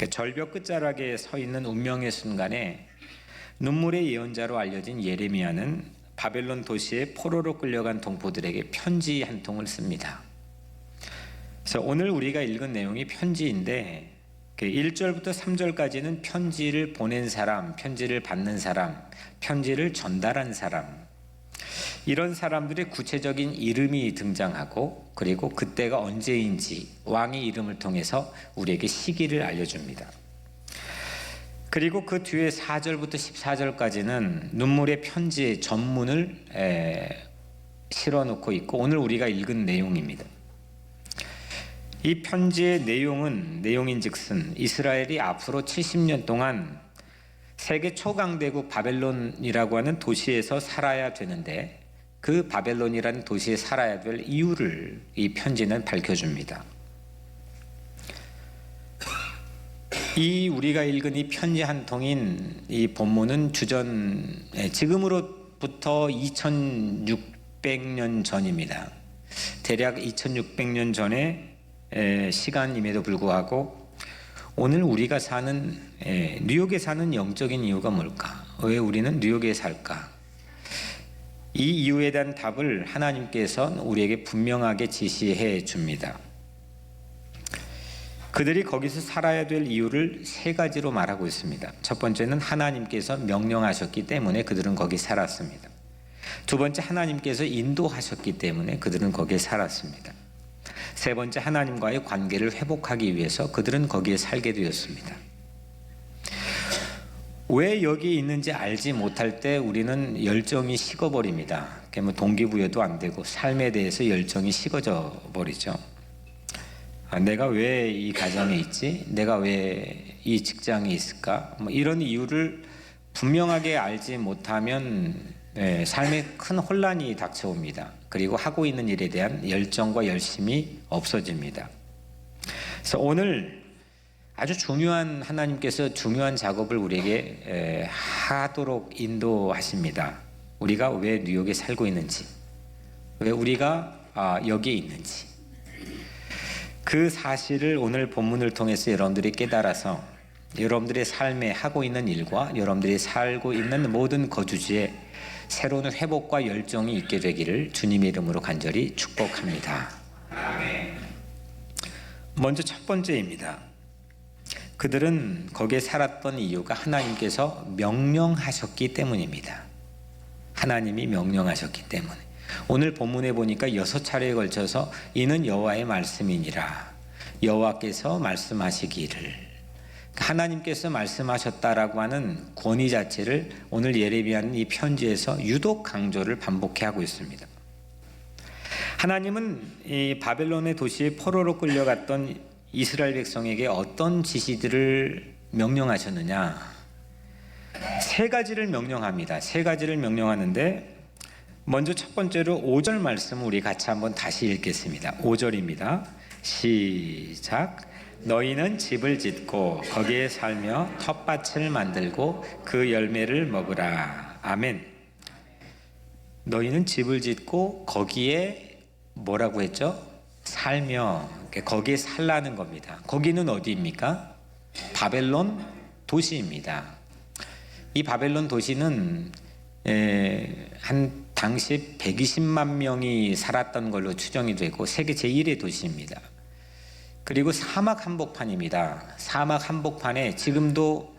절벽 끝자락에 서 있는 운명의 순간에 눈물의 예언자로 알려진 예레미야는 바벨론 도시의 포로로 끌려간 동포들에게 편지 한 통을 씁니다. 그래서 오늘 우리가 읽은 내용이 편지인데 1절부터 3절까지는 편지를 보낸 사람, 편지를 받는 사람, 편지를 전달한 사람, 이런 사람들의 구체적인 이름이 등장하고, 그리고 그때가 언제인지 왕의 이름을 통해서 우리에게 시기를 알려줍니다. 그리고 그 뒤에 4절부터 14절까지는 눈물의 편지의 전문을 실어놓고 있고, 오늘 우리가 읽은 내용입니다. 이 편지의 내용인즉슨 이스라엘이 앞으로 70년 동안 세계 초강대국 바벨론이라고 하는 도시에서 살아야 되는데, 그 바벨론이라는 도시에 살아야 될 이유를 이 편지는 밝혀줍니다. 우리가 읽은 이 편지 한 통인 이 본문은 지금으로부터 2600년 전입니다. 대략 2600년 전의 시간임에도 불구하고 오늘 우리가 사는 뉴욕에 사는 영적인 이유가 뭘까? 왜 우리는 뉴욕에 살까? 이 이유에 대한 답을 하나님께서 우리에게 분명하게 지시해 줍니다. 그들이 거기서 살아야 될 이유를 세 가지로 말하고 있습니다. 첫 번째는 하나님께서 명령하셨기 때문에 그들은 거기 살았습니다. 두 번째, 하나님께서 인도하셨기 때문에 그들은 거기에 살았습니다. 세 번째, 하나님과의 관계를 회복하기 위해서 그들은 거기에 살게 되었습니다. 왜 여기 있는지 알지 못할 때 우리는 열정이 식어버립니다. 동기부여도 안 되고 삶에 대해서 열정이 식어져 버리죠. 내가 왜 이 가정에 있지? 내가 왜 이 직장에 있을까? 이런 이유를 분명하게 알지 못하면 삶에 큰 혼란이 닥쳐옵니다. 그리고 하고 있는 일에 대한 열정과 열심이 없어집니다. 그래서 오늘 아주 중요한, 하나님께서 중요한 작업을 우리에게 하도록 인도하십니다. 우리가 왜 뉴욕에 살고 있는지, 왜 우리가 여기에 있는지, 그 사실을 오늘 본문을 통해서 여러분들이 깨달아서 여러분들의 삶에 하고 있는 일과 여러분들이 살고 있는 모든 거주지에 새로운 회복과 열정이 있게 되기를 주님의 이름으로 간절히 축복합니다. 먼저 첫 번째입니다. 그들은 거기에 살았던 이유가 하나님께서 명령하셨기 때문입니다. 하나님이 명령하셨기 때문에. 오늘 본문에 보니까 6차례에 걸쳐서 이는 여호와의 말씀이니라, 여호와께서 말씀하시기를, 하나님께서 말씀하셨다라고 하는 권위 자체를 오늘 예레미야는 이 편지에서 유독 강조를 반복해 하고 있습니다. 하나님은 이 바벨론의 도시에 포로로 끌려갔던 이스라엘 백성에게 어떤 지시들을 명령하셨느냐? 세 가지를 명령합니다. 세 가지를 명령하는데, 먼저 첫 번째로 5절 말씀을 우리 같이 한번 다시 읽겠습니다. 5절입니다. 시작. 너희는 집을 짓고 거기에 살며 텃밭을 만들고 그 열매를 먹으라. 아멘. 너희는 집을 짓고 거기에 뭐라고 했죠? 살며, 거기에 살라는 겁니다. 거기는 어디입니까? 바벨론 도시입니다. 이 바벨론 도시는 한 당시 120만 명이 살았던 걸로 추정이 되고 세계 제1의 도시입니다. 그리고 사막 한복판입니다. 사막 한복판에 지금도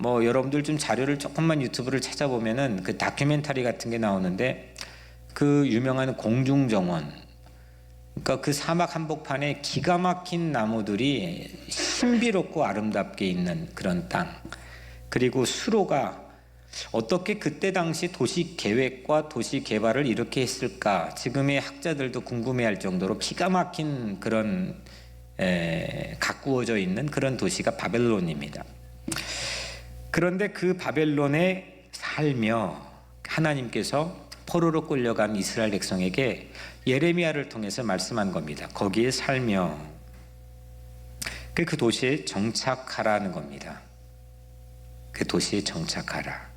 여러분들 좀 자료를 조금만 유튜브를 찾아보면은 그 다큐멘터리 같은 게 나오는데, 그 유명한 공중정원, 그러니까 그 사막 한복판에 기가 막힌 나무들이 신비롭고 아름답게 있는 그런 땅, 그리고 수로가 어떻게 그때 당시 도시 계획과 도시 개발을 이렇게 했을까, 지금의 학자들도 궁금해할 정도로 기가 막힌 그런 가꾸어져 있는 그런 도시가 바벨론입니다. 그런데 그 바벨론에 살며 하나님께서 포로로 끌려간 이스라엘 백성에게 예레미야를 통해서 말씀한 겁니다. 거기에 살며 그 도시에 정착하라는 겁니다. 그 도시에 정착하라.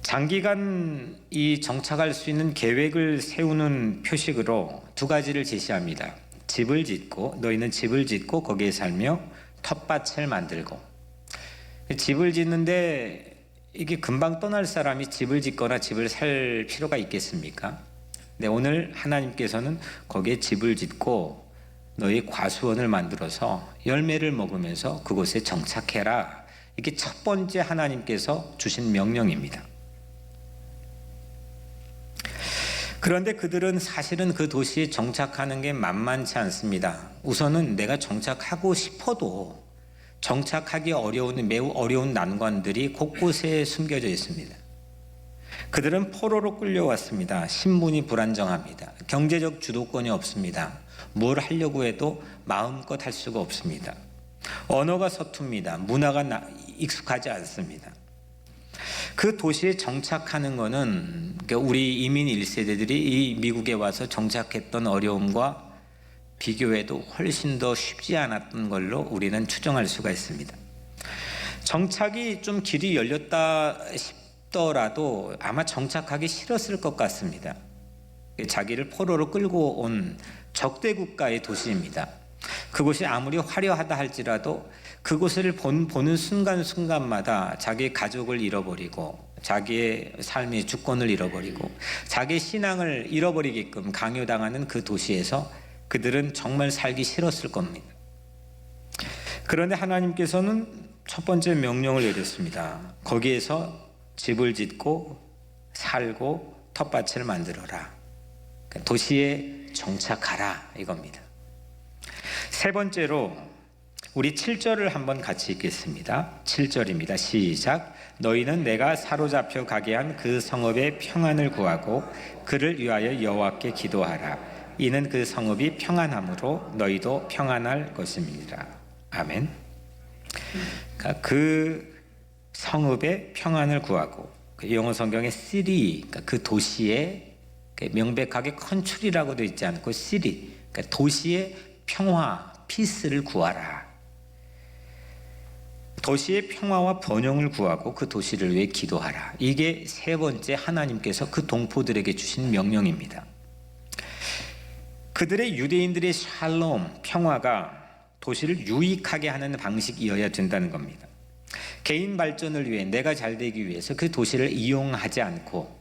장기간 이 정착할 수 있는 계획을 세우는 표식으로 두 가지를 제시합니다. 집을 짓고, 너희는 집을 짓고 거기에 살며 텃밭을 만들고. 집을 짓는데 이게 금방 떠날 사람이 집을 짓거나 집을 살 필요가 있겠습니까? 네, 오늘 하나님께서는 거기에 집을 짓고 너희 과수원을 만들어서 열매를 먹으면서 그곳에 정착해라. 이게 첫 번째 하나님께서 주신 명령입니다. 그런데 그들은 사실은 그 도시에 정착하는 게 만만치 않습니다. 우선은 내가 정착하고 싶어도 정착하기 어려운 매우 어려운 난관들이 곳곳에 숨겨져 있습니다. 그들은 포로로 끌려왔습니다. 신분이 불안정합니다. 경제적 주도권이 없습니다. 뭘 하려고 해도 마음껏 할 수가 없습니다. 언어가 서툽니다. 문화가 익숙하지 않습니다. 그 도시에 정착하는 것은 우리 이민 1세대들이 이 미국에 와서 정착했던 어려움과 비교해도 훨씬 더 쉽지 않았던 걸로 우리는 추정할 수가 있습니다. 정착이 좀 길이 열렸다 싶더라도 아마 정착하기 싫었을 것 같습니다. 자기를 포로로 끌고 온 적대 국가의 도시입니다. 그곳이 아무리 화려하다 할지라도 그곳을 보는 순간순간마다 자기의 가족을 잃어버리고 자기의 삶의 주권을 잃어버리고 자기의 신앙을 잃어버리게끔 강요당하는 그 도시에서 그들은 정말 살기 싫었을 겁니다. 그런데 하나님께서는 첫 번째 명령을 내렸습니다. 거기에서 집을 짓고 살고 텃밭을 만들어라. 도시에 정착하라 이겁니다. 세 번째로 우리 7절을 한번 같이 읽겠습니다. 7절입니다. 시작. 너희는 내가 사로잡혀 가게 한 그 성읍의 평안을 구하고 그를 위하여 여호와께 기도하라. 이는 그 성읍이 평안함으로 너희도 평안할 것입니다. 아멘. 그러니까 그 성읍의 평안을 구하고 그 영어 성경에 시리, 그러니까 그 도시에 명백하게 컨트리라고 되어 있지 않고 시리, 그러니까 도시의 평화, 피스를 구하라. 도시의 평화와 번영을 구하고 그 도시를 위해 기도하라. 이게 세 번째 하나님께서 그 동포들에게 주신 명령입니다. 그들의 유대인들의 샬롬, 평화가 도시를 유익하게 하는 방식이어야 된다는 겁니다. 개인 발전을 위해 내가 잘 되기 위해서 그 도시를 이용하지 않고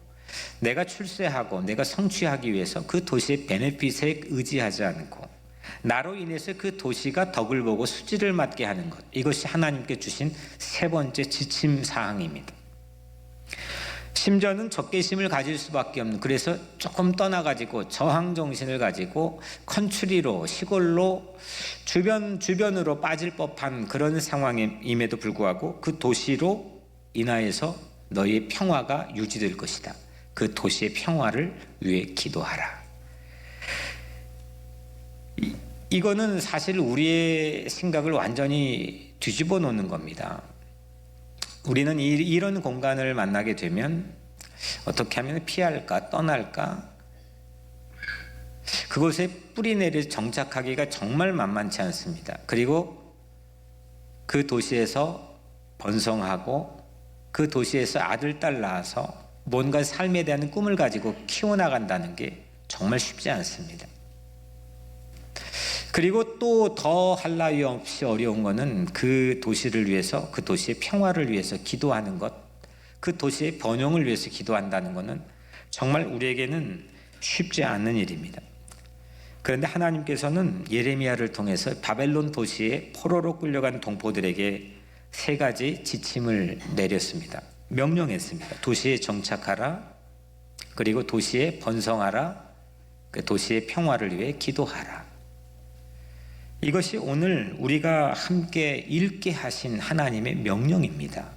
내가 출세하고 내가 성취하기 위해서 그 도시의 베네핏에 의지하지 않고 나로 인해서 그 도시가 덕을 보고 수지를 맞게 하는 것, 이것이 하나님께 주신 세 번째 지침 사항입니다. 심지어는 적개심을 가질 수밖에 없는, 그래서 조금 떠나가지고 저항정신을 가지고 컨트리로 시골로 주변으로 빠질 법한 그런 상황임에도 불구하고 그 도시로 인하여서 너희의 평화가 유지될 것이다. 그 도시의 평화를 위해 기도하라. 이거는 사실 우리의 생각을 완전히 뒤집어 놓는 겁니다. 우리는 이런 공간을 만나게 되면 어떻게 하면 피할까, 떠날까? 그곳에 뿌리 내려 정착하기가 정말 만만치 않습니다. 그리고 그 도시에서 번성하고 그 도시에서 아들, 딸 낳아서 뭔가 삶에 대한 꿈을 가지고 키워나간다는 게 정말 쉽지 않습니다. 그리고 또 더 할 나위 없이 어려운 것은 그 도시를 위해서, 그 도시의 평화를 위해서 기도하는 것, 그 도시의 번영을 위해서 기도한다는 것은 정말 우리에게는 쉽지 않은 일입니다. 그런데 하나님께서는 예레미야를 통해서 바벨론 도시에 포로로 끌려간 동포들에게 세 가지 지침을 내렸습니다. 명령했습니다. 도시에 정착하라, 그리고 도시에 번성하라, 그 도시의 평화를 위해 기도하라. 이것이 오늘 우리가 함께 읽게 하신 하나님의 명령입니다.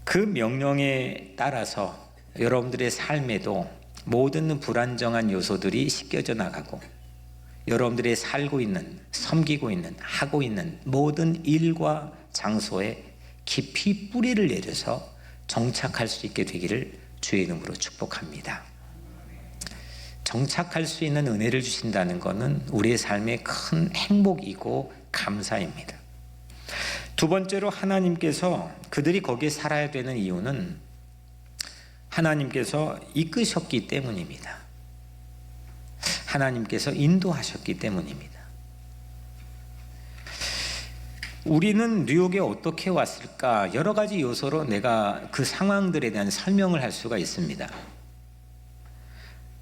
그 명령에 따라서 여러분들의 삶에도 모든 불안정한 요소들이 씻겨져 나가고 여러분들이 살고 있는, 섬기고 있는, 하고 있는 모든 일과 장소에 깊이 뿌리를 내려서 정착할 수 있게 되기를 주의 이름으로 축복합니다. 정착할 수 있는 은혜를 주신다는 것은 우리의 삶의 큰 행복이고 감사입니다. 두 번째로 하나님께서 그들이 거기에 살아야 되는 이유는 하나님께서 이끄셨기 때문입니다. 하나님께서 인도하셨기 때문입니다. 우리는 뉴욕에 어떻게 왔을까? 여러 가지 요소로 내가 그 상황들에 대한 설명을 할 수가 있습니다.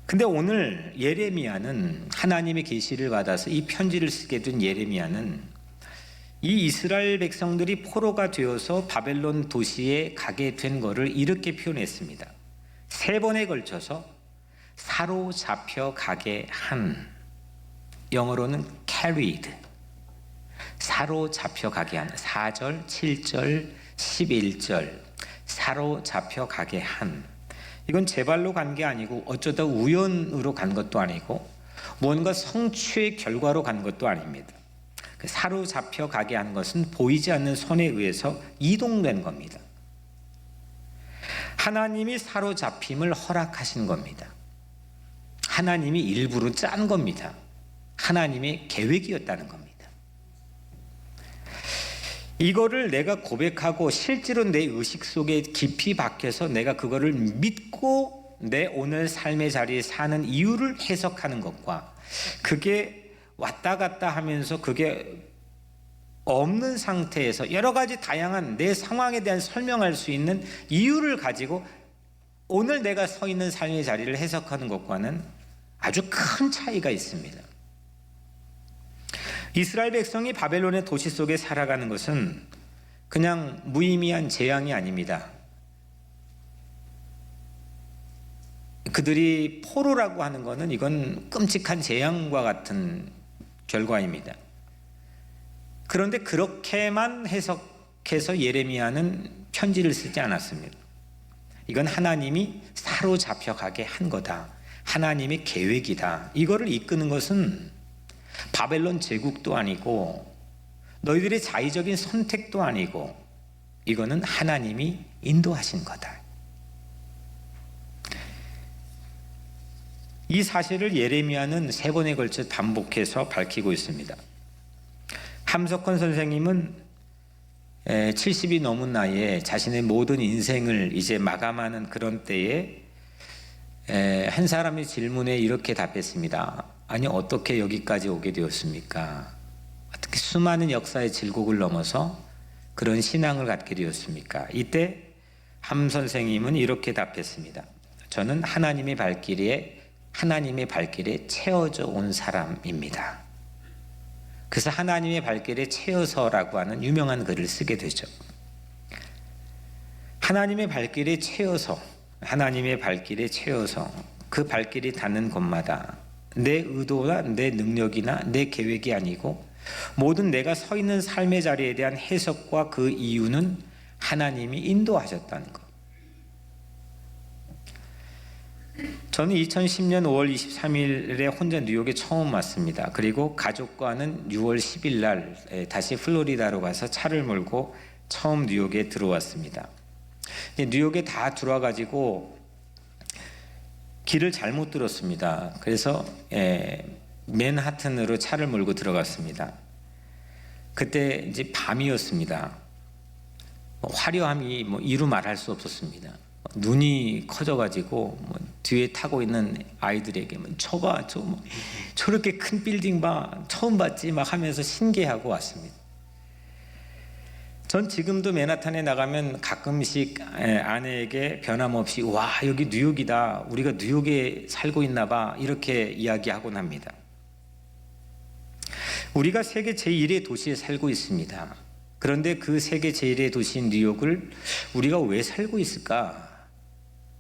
근데 오늘 예레미야는 하나님의 계시를 받아서 이 편지를 쓰게 된 예레미야는 이 이스라엘 백성들이 포로가 되어서 바벨론 도시에 가게 된 것을 이렇게 표현했습니다. 3번에 걸쳐서 사로잡혀 가게 한, 영어로는 carried, 사로잡혀 가게 한, 4절, 7절, 11절, 사로잡혀 가게 한. 이건 제 발로 간 게 아니고 어쩌다 우연으로 간 것도 아니고 뭔가 성취의 결과로 간 것도 아닙니다. 사로잡혀 가게 한 것은 보이지 않는 손에 의해서 이동된 겁니다. 하나님이 사로잡힘을 허락하신 겁니다. 하나님이 일부러 짠 겁니다. 하나님의 계획이었다는 겁니다. 이거를 내가 고백하고 실제로 내 의식 속에 깊이 박혀서 내가 그거를 믿고 내 오늘 삶의 자리에 사는 이유를 해석하는 것과 그게 왔다 갔다 하면서 그게 없는 상태에서 여러 가지 다양한 내 상황에 대한 설명할 수 있는 이유를 가지고 오늘 내가 서 있는 삶의 자리를 해석하는 것과는 아주 큰 차이가 있습니다. 이스라엘 백성이 바벨론의 도시 속에 살아가는 것은 그냥 무의미한 재앙이 아닙니다. 그들이 포로라고 하는 것은 이건 끔찍한 재앙과 같은 결과입니다. 그런데 그렇게만 해석해서 예레미야는 편지를 쓰지 않았습니다. 이건 하나님이 사로잡혀 가게 한 거다. 하나님의 계획이다. 이거를 이끄는 것은 바벨론 제국도 아니고 너희들의 자의적인 선택도 아니고 이거는 하나님이 인도하신 거다. 이 사실을 예레미야는 3번에 걸쳐 반복해서 밝히고 있습니다. 함석헌 선생님은 70이 넘은 나이에 자신의 모든 인생을 이제 마감하는 그런 때에 한 사람의 질문에 이렇게 답했습니다. 아니, 어떻게 여기까지 오게 되었습니까? 어떻게 수많은 역사의 질곡을 넘어서 그런 신앙을 갖게 되었습니까? 이때 함 선생님은 이렇게 답했습니다. 저는 하나님의 발길에 채워져 온 사람입니다. 그래서 하나님의 발길에 채워서라고 하는 유명한 글을 쓰게 되죠. 하나님의 발길에 채워서 그 발길이 닿는 곳마다 내 의도나 내 능력이나 내 계획이 아니고 모든 내가 서 있는 삶의 자리에 대한 해석과 그 이유는 하나님이 인도하셨다는 것. 저는 2010년 5월 23일에 혼자 뉴욕에 처음 왔습니다. 그리고 가족과는 6월 10일 날 다시 플로리다로 가서 차를 몰고 처음 뉴욕에 들어왔습니다. 뉴욕에 다 들어와 가지고 길을 잘못 들었습니다. 그래서 맨하튼으로 차를 몰고 들어갔습니다. 그때 이제 밤이었습니다. 화려함이 이루 말할 수 없었습니다. 눈이 커져가지고 뒤에 타고 있는 아이들에게 저봐, 저렇게 큰 빌딩 봐, 처음 봤지 막 하면서 신기해하고 왔습니다. 전 지금도 맨하탄에 나가면 가끔씩 아내에게 변함없이 와, 여기 뉴욕이다, 우리가 뉴욕에 살고 있나 봐, 이렇게 이야기하곤 합니다. 우리가 세계 제1의 도시에 살고 있습니다. 그런데 그 세계 제1의 도시인 뉴욕을 우리가 왜 살고 있을까?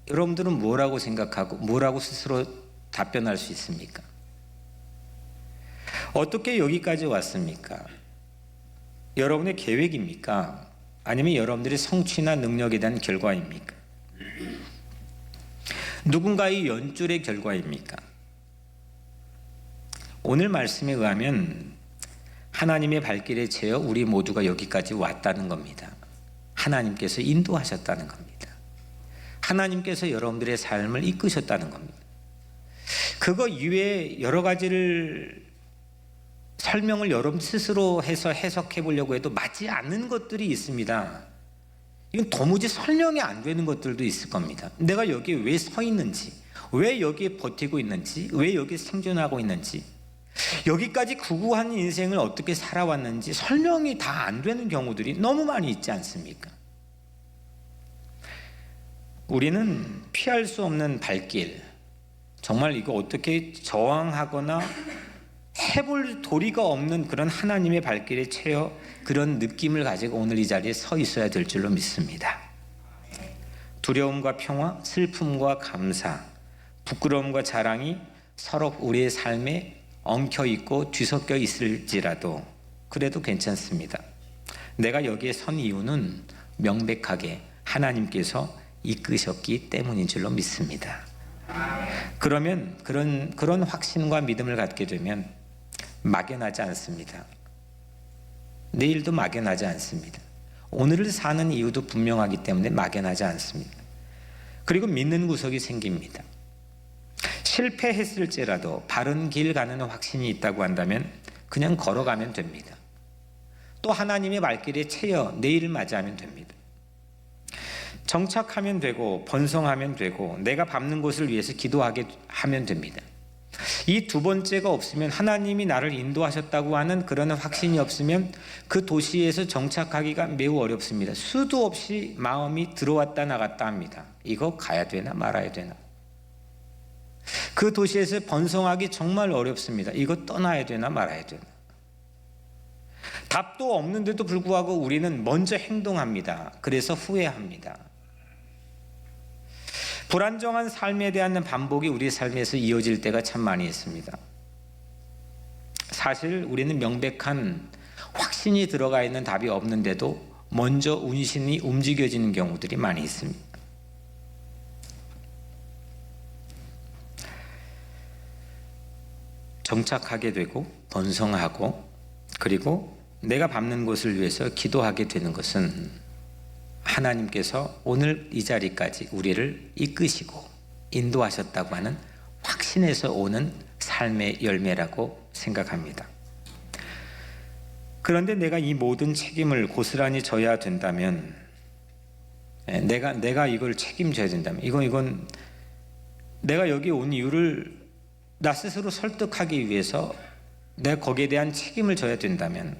여러분들은 뭐라고 생각하고 뭐라고 스스로 답변할 수 있습니까? 어떻게 여기까지 왔습니까? 여러분의 계획입니까? 아니면 여러분들의 성취나 능력에 대한 결과입니까? 누군가의 연줄의 결과입니까? 오늘 말씀에 의하면 하나님의 발길에 채워 우리 모두가 여기까지 왔다는 겁니다. 하나님께서 인도하셨다는 겁니다. 하나님께서 여러분들의 삶을 이끄셨다는 겁니다. 그거 이외에 여러 가지를 설명을 여러분 스스로 해서 해석해 보려고 해도 맞지 않는 것들이 있습니다. 이건 도무지 설명이 안 되는 것들도 있을 겁니다. 내가 여기에 왜 서 있는지, 왜 여기에 버티고 있는지, 왜 여기에 생존하고 있는지, 여기까지 구구한 인생을 어떻게 살아왔는지 설명이 다 안 되는 경우들이 너무 많이 있지 않습니까? 우리는 피할 수 없는 발길, 정말 이거 어떻게 저항하거나 해볼 도리가 없는 그런 하나님의 발길에 채여 그런 느낌을 가지고 오늘 이 자리에 서 있어야 될 줄로 믿습니다. 두려움과 평화, 슬픔과 감사, 부끄러움과 자랑이 서로 우리의 삶에 엉켜있고 뒤섞여 있을지라도 그래도 괜찮습니다. 내가 여기에 선 이유는 명백하게 하나님께서 이끄셨기 때문인 줄로 믿습니다. 그러면 그런 확신과 믿음을 갖게 되면 막연하지 않습니다. 내일도 막연하지 않습니다. 오늘을 사는 이유도 분명하기 때문에 막연하지 않습니다. 그리고 믿는 구석이 생깁니다. 실패했을지라도 바른 길 가는 확신이 있다고 한다면 그냥 걸어가면 됩니다. 또 하나님의 발길에 채여 내일을 맞이하면 됩니다. 정착하면 되고 번성하면 되고 내가 밟는 곳을 위해서 기도하게 하면 됩니다. 이 두 번째가 없으면, 하나님이 나를 인도하셨다고 하는 그런 확신이 없으면 그 도시에서 정착하기가 매우 어렵습니다. 수도 없이 마음이 들어왔다 나갔다 합니다. 이거 가야 되나 말아야 되나. 그 도시에서 번성하기 정말 어렵습니다. 이거 떠나야 되나 말아야 되나. 답도 없는데도 불구하고 우리는 먼저 행동합니다. 그래서 후회합니다. 불안정한 삶에 대한 반복이 우리 삶에서 이어질 때가 참 많이 있습니다. 사실 우리는 명백한 확신이 들어가 있는 답이 없는데도 먼저 운신이 움직여지는 경우들이 많이 있습니다. 정착하게 되고 번성하고 그리고 내가 밟는 곳을 위해서 기도하게 되는 것은 하나님께서 오늘 이 자리까지 우리를 이끄시고 인도하셨다고 하는 확신에서 오는 삶의 열매라고 생각합니다. 그런데 내가 이 모든 책임을 고스란히 져야 된다면, 내가 이걸 책임져야 된다면, 이건 내가 여기 온 이유를 나 스스로 설득하기 위해서 내가 거기에 대한 책임을 져야 된다면,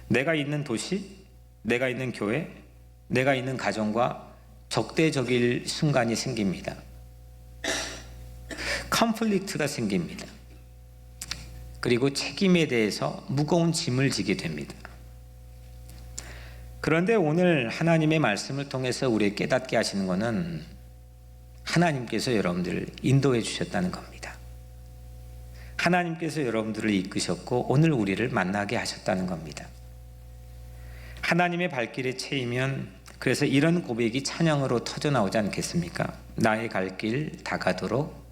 내가 있는 도시, 내가 있는 교회, 내가 있는 가정과 적대적일 순간이 생깁니다. 컨플릭트가 생깁니다. 그리고 책임에 대해서 무거운 짐을 지게 됩니다. 그런데 오늘 하나님의 말씀을 통해서 우리에게 깨닫게 하시는 것은 하나님께서 여러분들을 인도해 주셨다는 겁니다. 하나님께서 여러분들을 이끄셨고 오늘 우리를 만나게 하셨다는 겁니다. 하나님의 발길에 채이면, 그래서 이런 고백이 찬양으로 터져나오지 않겠습니까? 나의 갈 길 다가도록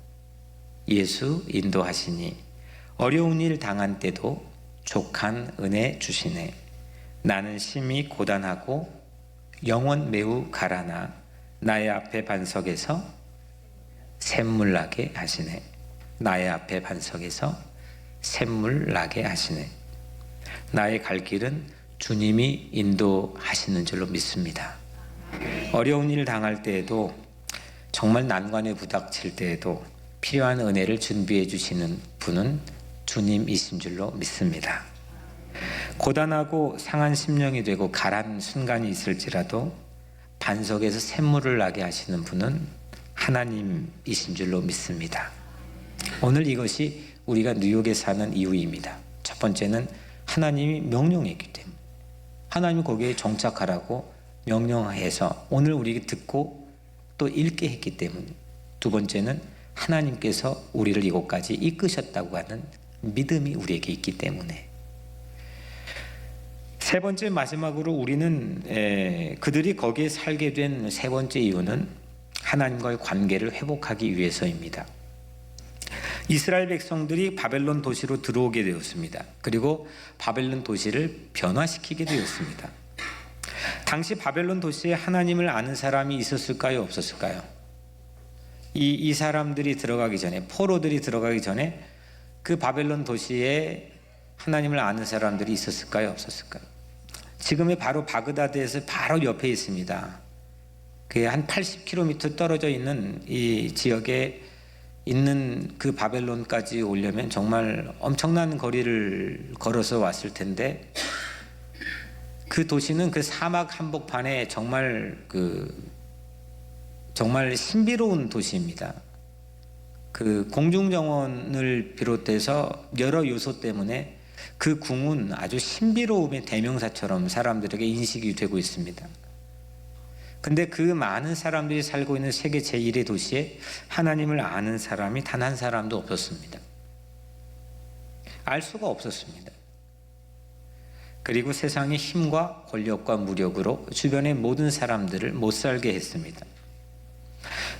예수 인도하시니, 어려운 일 당한 때도 족한 은혜 주시네. 나는 심히 고단하고 영원 매우 가라나 나의 앞에 반석에서 샘물 나게 하시네. 나의 앞에 반석에서 샘물 나게 하시네. 나의 갈 길은 주님이 인도하시는 줄로 믿습니다. 어려운 일 당할 때에도, 정말 난관에 부닥칠 때에도 필요한 은혜를 준비해 주시는 분은 주님이신 줄로 믿습니다. 고단하고 상한 심령이 되고 가란 순간이 있을지라도 반석에서 샘물을 나게 하시는 분은 하나님이신 줄로 믿습니다. 오늘 이것이 우리가 뉴욕에 사는 이유입니다. 첫 번째는 하나님이 명령했기 때문에, 하나님이 거기에 정착하라고 명령해서 오늘 우리에게 듣고 또 읽게 했기 때문에, 두 번째는 하나님께서 우리를 이곳까지 이끄셨다고 하는 믿음이 우리에게 있기 때문에, 세 번째 마지막으로 우리는 그들이 거기에 살게 된 세 번째 이유는 하나님과의 관계를 회복하기 위해서입니다. 이스라엘 백성들이 바벨론 도시로 들어오게 되었습니다. 그리고 바벨론 도시를 변화시키게 되었습니다. 당시 바벨론 도시에 하나님을 아는 사람이 있었을까요? 없었을까요? 이 사람들이 들어가기 전에, 포로들이 들어가기 전에 그 바벨론 도시에 하나님을 아는 사람들이 있었을까요? 없었을까요? 지금의 바로 바그다드에서 바로 옆에 있습니다. 그게 한 80km 떨어져 있는 이 지역에 있는 그 바벨론까지 오려면 정말 엄청난 거리를 걸어서 왔을 텐데, 그 도시는 그 사막 한복판에 정말 신비로운 도시입니다. 그 공중정원을 비롯해서 여러 요소 때문에 그 궁은 아주 신비로움의 대명사처럼 사람들에게 인식이 되고 있습니다. 근데 그 많은 사람들이 살고 있는 세계 제1의 도시에 하나님을 아는 사람이 단 한 사람도 없었습니다. 알 수가 없었습니다. 그리고 세상의 힘과 권력과 무력으로 주변의 모든 사람들을 못 살게 했습니다.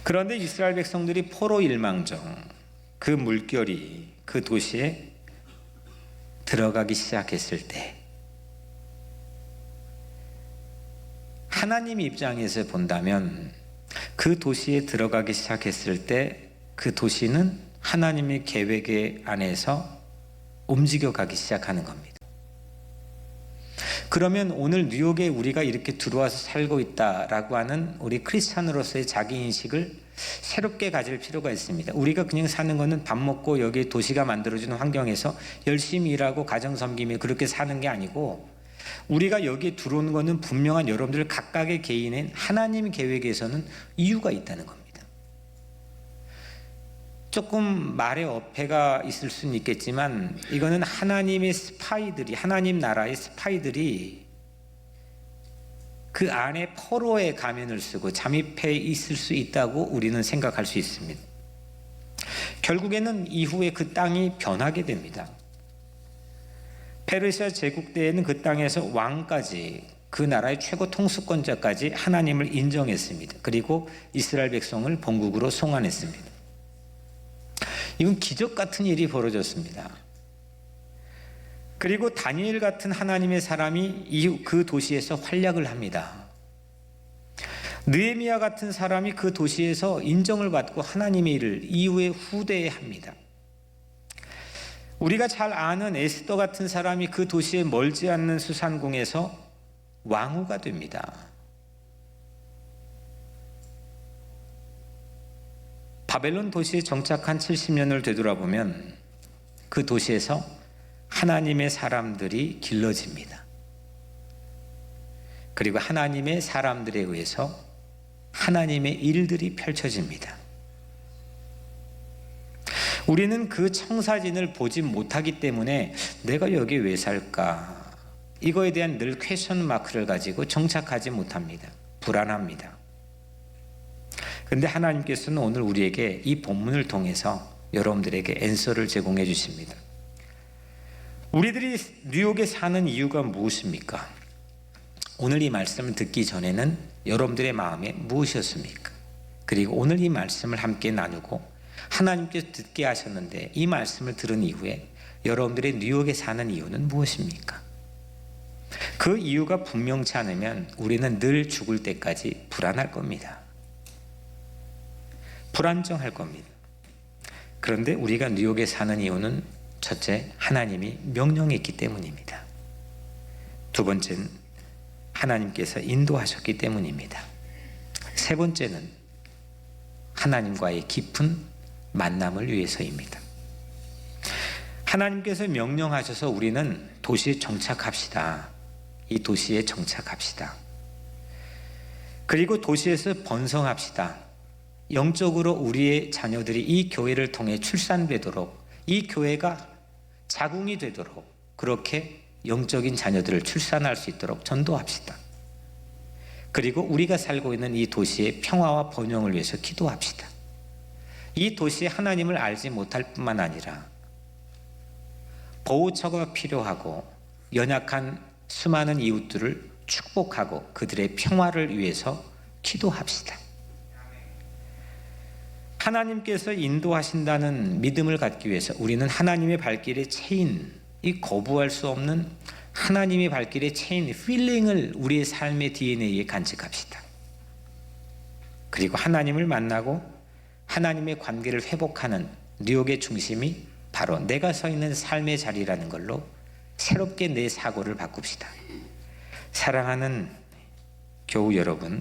그런데 이스라엘 백성들이 포로 일망정 그 물결이 그 도시에 들어가기 시작했을 때, 하나님 입장에서 본다면 그 도시에 들어가기 시작했을 때 그 도시는 하나님의 계획 안에서 움직여가기 시작하는 겁니다. 그러면 오늘 뉴욕에 우리가 이렇게 들어와서 살고 있다라고 하는 우리 크리스찬으로서의 자기인식을 새롭게 가질 필요가 있습니다. 우리가 그냥 사는 거는 밥 먹고 여기 도시가 만들어주는 환경에서 열심히 일하고 가정 섬기며 그렇게 사는 게 아니고, 우리가 여기에 들어온 거는 분명한 여러분들 각각의 개인의 하나님 계획에서는 이유가 있다는 겁니다. 조금 말의 어폐가 있을 수는 있겠지만 이거는 하나님의 스파이들이, 하나님 나라의 스파이들이 그 안에 포로의 가면을 쓰고 잠입해 있을 수 있다고 우리는 생각할 수 있습니다. 결국에는 이후에 그 땅이 변하게 됩니다. 페르시아 제국 때에는 그 땅에서 왕까지, 그 나라의 최고 통수권자까지 하나님을 인정했습니다. 그리고 이스라엘 백성을 본국으로 송환했습니다. 이건 기적 같은 일이 벌어졌습니다. 그리고 다니엘 같은 하나님의 사람이 그 도시에서 활약을 합니다. 느헤미야 같은 사람이 그 도시에서 인정을 받고 하나님의 일을 이후에 후대에 합니다. 우리가 잘 아는 에스더 같은 사람이 그 도시에 멀지 않는 수산궁에서 왕후가 됩니다. 바벨론 도시에 정착한 70년을 되돌아보면 그 도시에서 하나님의 사람들이 길러집니다. 그리고 하나님의 사람들에 의해서 하나님의 일들이 펼쳐집니다. 우리는 그 청사진을 보지 못하기 때문에 내가 여기 왜 살까? 이거에 대한 늘 퀘스천 마크를 가지고 정착하지 못합니다. 불안합니다. 근데 하나님께서는 오늘 우리에게 이 본문을 통해서 여러분들에게 앤서를 제공해 주십니다. 우리들이 뉴욕에 사는 이유가 무엇입니까? 오늘 이 말씀을 듣기 전에는 여러분들의 마음에 무엇이었습니까? 그리고 오늘 이 말씀을 함께 나누고 하나님께서 듣게 하셨는데 이 말씀을 들은 이후에 여러분들의 뉴욕에 사는 이유는 무엇입니까? 그 이유가 분명치 않으면 우리는 늘 죽을 때까지 불안할 겁니다. 불안정할 겁니다. 그런데 우리가 뉴욕에 사는 이유는 첫째, 하나님이 명령했기 때문입니다. 두 번째는 하나님께서 인도하셨기 때문입니다. 세 번째는 하나님과의 깊은 만남을 위해서입니다. 하나님께서 명령하셔서 우리는 도시에 정착합시다. 이 도시에 정착합시다. 그리고 도시에서 번성합시다. 영적으로 우리의 자녀들이 이 교회를 통해 출산되도록, 이 교회가 자궁이 되도록, 그렇게 영적인 자녀들을 출산할 수 있도록 전도합시다. 그리고 우리가 살고 있는 이 도시의 평화와 번영을 위해서 기도합시다. 이 도시에 하나님을 알지 못할 뿐만 아니라 보호처가 필요하고 연약한 수많은 이웃들을 축복하고 그들의 평화를 위해서 기도합시다. 하나님께서 인도하신다는 믿음을 갖기 위해서 우리는 하나님의 발길의 체인, 이 거부할 수 없는 하나님의 발길의 체인, 필링을 우리의 삶의 DNA에 간직합시다. 그리고 하나님을 만나고 하나님의 관계를 회복하는 뉴욕의 중심이 바로 내가 서 있는 삶의 자리라는 걸로 새롭게 내 사고를 바꿉시다. 사랑하는 교우 여러분,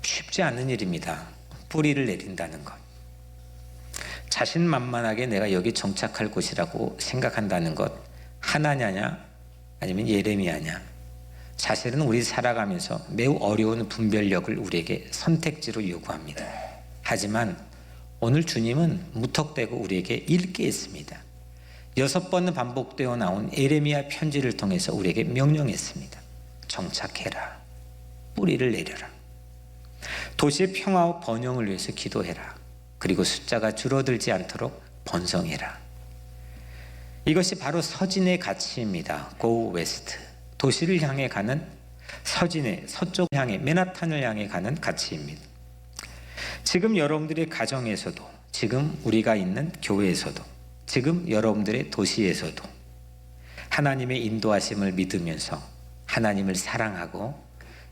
쉽지 않은 일입니다. 뿌리를 내린다는 것. 자신만만하게 내가 여기 정착할 곳이라고 생각한다는 것, 하나냐냐 아니면 예레미야냐. 사실은 우리 살아가면서 매우 어려운 분별력을 우리에게 선택지로 요구합니다. 하지만 오늘 주님은 무턱대고 우리에게 읽게 했습니다. 6번 반복되어 나온 예레미야 편지를 통해서 우리에게 명령했습니다. 정착해라. 뿌리를 내려라. 도시의 평화와 번영을 위해서 기도해라. 그리고 숫자가 줄어들지 않도록 번성해라. 이것이 바로 서진의 가치입니다. Go West. 도시를 향해 가는 서진의 서쪽 향해 맨하탄을 향해 가는 가치입니다. 지금 여러분들의 가정에서도, 지금 우리가 있는 교회에서도, 지금 여러분들의 도시에서도 하나님의 인도하심을 믿으면서 하나님을 사랑하고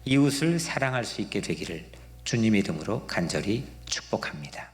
이웃을 사랑할 수 있게 되기를 주님의 이름으로 간절히 축복합니다.